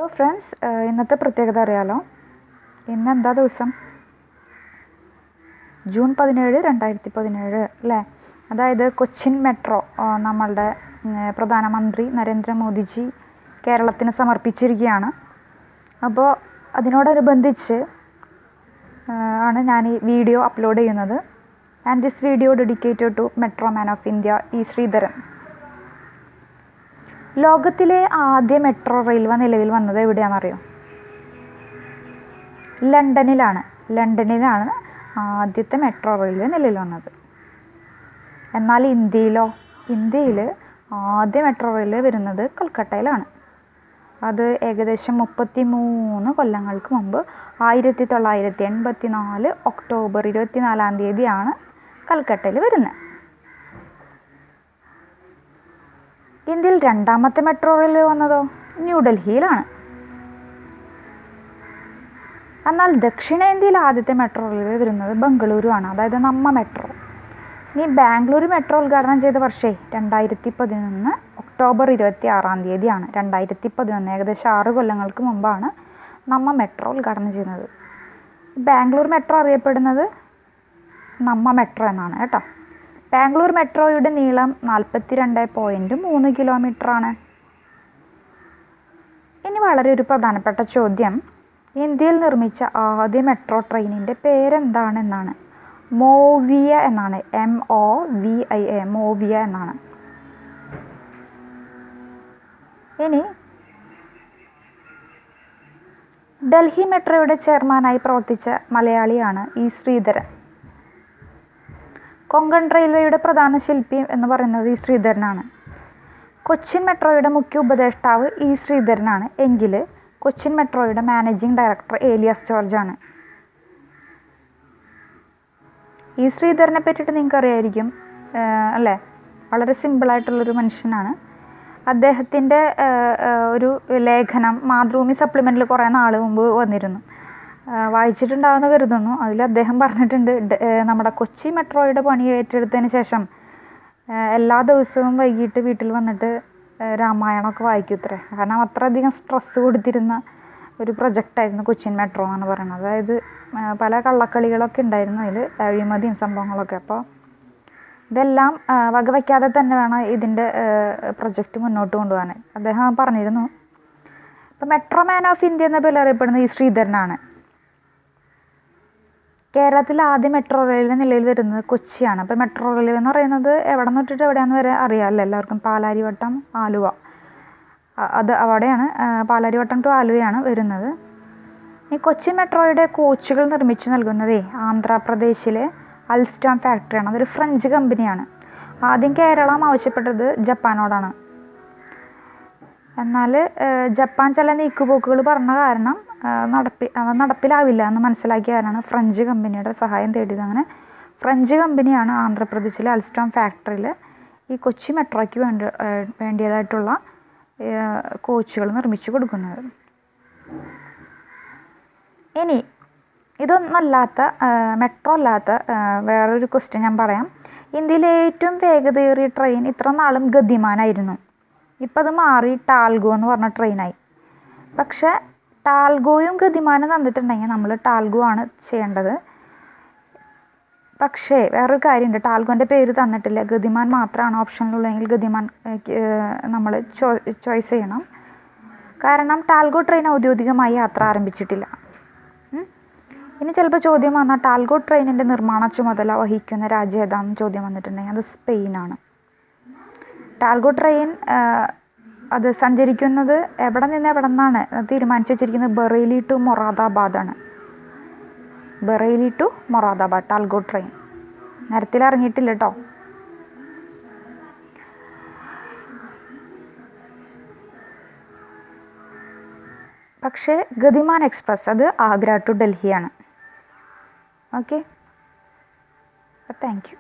Hello friends, ഇന്നത്തെ പ്രത്യേകത അറിയാലോ. ഇന്ന് എന്താ ദിവസം? ജൂൺ 17, 2017 അല്ലേ? അതായത് കൊച്ചിൻ മെട്രോ നമ്മളുടെ പ്രധാനമന്ത്രി നരേന്ദ്രമോദിജി കേരളത്തിന് സമർപ്പിച്ചിരിക്കുകയാണ്. അപ്പോൾ അതിനോടനുബന്ധിച്ച് ആണ് ഞാൻ ഈ വീഡിയോ അപ്ലോഡ് ചെയ്യുന്നത്. And this video dedicated to metro man of India E Sreedharan. ലോകത്തിലെ ആദ്യ മെട്രോ റെയിൽവേ നിലവിൽ വന്നത് എവിടെയാണെന്നറിയോ? ലണ്ടനിലാണ് ആദ്യത്തെ മെട്രോ റെയിൽവേ നിലവിൽ വന്നത്. എന്നാൽ ഇന്ത്യയിൽ ആദ്യ മെട്രോ റെയിൽവേ വരുന്നത് കൽക്കട്ടയിലാണ്. അത് ഏകദേശം 33 കൊല്ലങ്ങൾക്ക് മുമ്പ് 1984 ഒക്ടോബർ 24 കൽക്കട്ടയിൽ വരുന്നത്. ഇന്ത്യയിൽ രണ്ടാമത്തെ മെട്രോ റെയിൽവേ വന്നതോ ന്യൂഡൽഹിയിലാണ്. എന്നാൽ ദക്ഷിണേന്ത്യയിൽ ആദ്യത്തെ മെട്രോ റെയിൽവേ വരുന്നത് ബംഗളൂരു ആണ്, അതായത് നമ്മ മെട്രോ. ഇനി ബാംഗ്ലൂർ മെട്രോ ഉദ്ഘാടനം ചെയ്ത വർഷേ 2011 ഒക്ടോബർ 26 2011, ഏകദേശം 6 കൊല്ലങ്ങൾക്ക് മുമ്പാണ് നമ്മ മെട്രോ ഉദ്ഘാടനം ചെയ്യുന്നത്. ബാംഗ്ലൂർ മെട്രോ അറിയപ്പെടുന്നത് നമ്മ മെട്രോ എന്നാണ് കേട്ടോ. ബാംഗ്ലൂർ മെട്രോയുടെ നീളം 42.3 കിലോമീറ്ററാണ്. ഇനി വളരെ ഒരു പ്രധാനപ്പെട്ട ചോദ്യം, ഇന്ത്യയിൽ നിർമ്മിച്ച ആദ്യ മെട്രോ ട്രെയിനിൻ്റെ പേരെന്താണെന്നാണ്. മോവിയ എന്നാണ്. MOVIA, മോവിയ എന്നാണ്. ഇനി ഡൽഹി മെട്രോയുടെ ചെയർമാനായി പ്രവർത്തിച്ച മലയാളിയാണ് ഇ ശ്രീധരൻ. കൊങ്കൺ റെയിൽവേയുടെ പ്രധാന ശില്പി എന്ന് പറയുന്നത് ഇ ശ്രീധരനാണ്. കൊച്ചിൻ മെട്രോയുടെ മുഖ്യ ഉപദേഷ്ടാവ് ഇ ശ്രീധരനാണ് എങ്കിൽ കൊച്ചിൻ മെട്രോയുടെ മാനേജിംഗ് ഡയറക്ടർ ഏലിയാസ് ജോർജാണ്. ഇ ശ്രീധരനെ പറ്റിയിട്ട് നിങ്ങൾക്ക് അറിയായിരിക്കും അല്ലേ? വളരെ സിമ്പിളായിട്ടുള്ളൊരു മനുഷ്യനാണ്. അദ്ദേഹത്തിൻ്റെ ഒരു ലേഖനം മാതൃഭൂമി സപ്ലിമെൻറ്റിൽ കുറേ നാൾ മുമ്പ് വന്നിരുന്നു. വായിച്ചിട്ടുണ്ടാവുമെന്ന് കരുതുന്നു. അതിൽ അദ്ദേഹം പറഞ്ഞിട്ടുണ്ട്, നമ്മുടെ കൊച്ചി മെട്രോയുടെ പണി ഏറ്റെടുത്തതിന് ശേഷം എല്ലാ ദിവസവും വൈകിട്ട് വീട്ടിൽ വന്നിട്ട് രാമായണമൊക്കെ വായിക്കൂത്രേ. കാരണം അത്രയധികം സ്ട്രെസ്സ് കൊടുത്തിരുന്ന ഒരു പ്രൊജക്റ്റായിരുന്നു കൊച്ചിൻ മെട്രോ എന്നാണ് പറയുന്നത്. അതായത് പല കള്ളക്കളികളൊക്കെ ഉണ്ടായിരുന്നു അതിൽ, അഴിമതിയും സംഭവങ്ങളൊക്കെ. അപ്പോൾ ഇതെല്ലാം വകവയ്ക്കാതെ തന്നെ വേണം ഇതിൻ്റെ പ്രൊജക്റ്റ് മുന്നോട്ട് കൊണ്ടുപോകാൻ. അദ്ദേഹം പറഞ്ഞിരുന്നു. ഇപ്പോൾ മെട്രോ മാൻ ഓഫ് ഇന്ത്യ എന്ന പേരിൽ അറിയപ്പെടുന്ന ഈ ശ്രീധരനാണ്. കേരളത്തിൽ ആദ്യ മെട്രോ റെയിൽവേ നിലവിൽ വരുന്നത് കൊച്ചിയാണ്. അപ്പോൾ മെട്രോ റെയിൽവേ എന്ന് പറയുന്നത് എവിടെ നിന്ന് തൊട്ടിട്ട് എവിടെയാണെന്ന് വരെ അറിയാമല്ലോ എല്ലാവർക്കും. പാലാരിവട്ടം, ആലുവ, അത് അവിടെയാണ്. പാലാരിവട്ടം ടു ആലുവയാണ് വരുന്നത്. ഈ കൊച്ചി മെട്രോയുടെ കോച്ചുകൾ നിർമ്മിച്ചു നൽകുന്നത് ആന്ധ്രാപ്രദേശിലെ അൽസ്റ്റാം ഫാക്ടറിയാണ്. അതൊരു ഫ്രഞ്ച് കമ്പനിയാണ്. ആദ്യം കേരളം ആവശ്യപ്പെട്ടത് ജപ്പാനോടാണ്. എന്നാൽ ജപ്പാൻ ചില നീക്കുപോക്കുകൾ പറഞ്ഞ കാരണം നടപ്പിലാവില്ല എന്ന് മനസ്സിലാക്കിയ കാരണമാണ് ഫ്രഞ്ച് കമ്പനിയുടെ സഹായം തേടിയത്. അങ്ങനെ ഫ്രഞ്ച് കമ്പനിയാണ് ആന്ധ്രാപ്രദേശിലെ അൽസ്റ്റാം ഫാക്ടറിയിൽ ഈ കൊച്ചി മെട്രോയ്ക്ക് വേണ്ടിയതായിട്ടുള്ള കോച്ചുകൾ നിർമ്മിച്ചു കൊടുക്കുന്നത്. ഇനി ഇതൊന്നല്ലാത്ത മെട്രോ അല്ലാത്ത വേറൊരു ക്വസ്റ്റ്യൻ ഞാൻ പറയാം. ഇന്ത്യയിലെ ഏറ്റവും വേഗതയേറിയ ട്രെയിൻ ഇത്ര നാളും ഗതിമാനായിരുന്നു. ഇപ്പം അത് മാറി ടാൽഗോ എന്ന് പറഞ്ഞ ട്രെയിനായി. പക്ഷേ ടാൽഗോയും ഗതിമാനും തന്നിട്ടുണ്ടെങ്കിൽ നമ്മൾ ടാൽഗോ ആണ് ചെയ്യേണ്ടത്. പക്ഷേ വേറൊരു കാര്യമുണ്ട്, ടാൽഗോൻ്റെ പേര് തന്നിട്ടില്ല. ഗതിമാൻ മാത്രമാണ് ഓപ്ഷനിലുള്ളതെങ്കിൽ ഗതിമാൻ നമ്മൾ ചോയ്സ് ചെയ്യണം. കാരണം ടാൽഗോ ട്രെയിൻ ഔദ്യോഗികമായി യാത്ര ആരംഭിച്ചിട്ടില്ല. ഇനി ചിലപ്പോൾ ചോദ്യം വന്നാൽ ടാൽഗോ ട്രെയിനിൻ്റെ നിർമ്മാണ ചുമതല വഹിക്കുന്ന രാജ്യം ഏതാണെന്ന് ചോദ്യം വന്നിട്ടുണ്ടെങ്കിൽ അത് സ്പെയിനാണ്. ടാൽഗോ ട്രെയിൻ അത് സഞ്ചരിക്കുന്നത് എവിടെ നിന്നാണ് തീരുമാനിച്ചു വെച്ചിരിക്കുന്നത്? ബറേലി ടു മൊറാദാബാദാണ്. Bareilly to Moradabad Talgo train. നേരത്തിൽ ഇറങ്ങിയിട്ടില്ല കേട്ടോ. പക്ഷേ ഗതിമാൻ എക്സ്പ്രസ് അത് ആഗ്ര ടു ഡൽഹിയാണ്. Okay, thank U.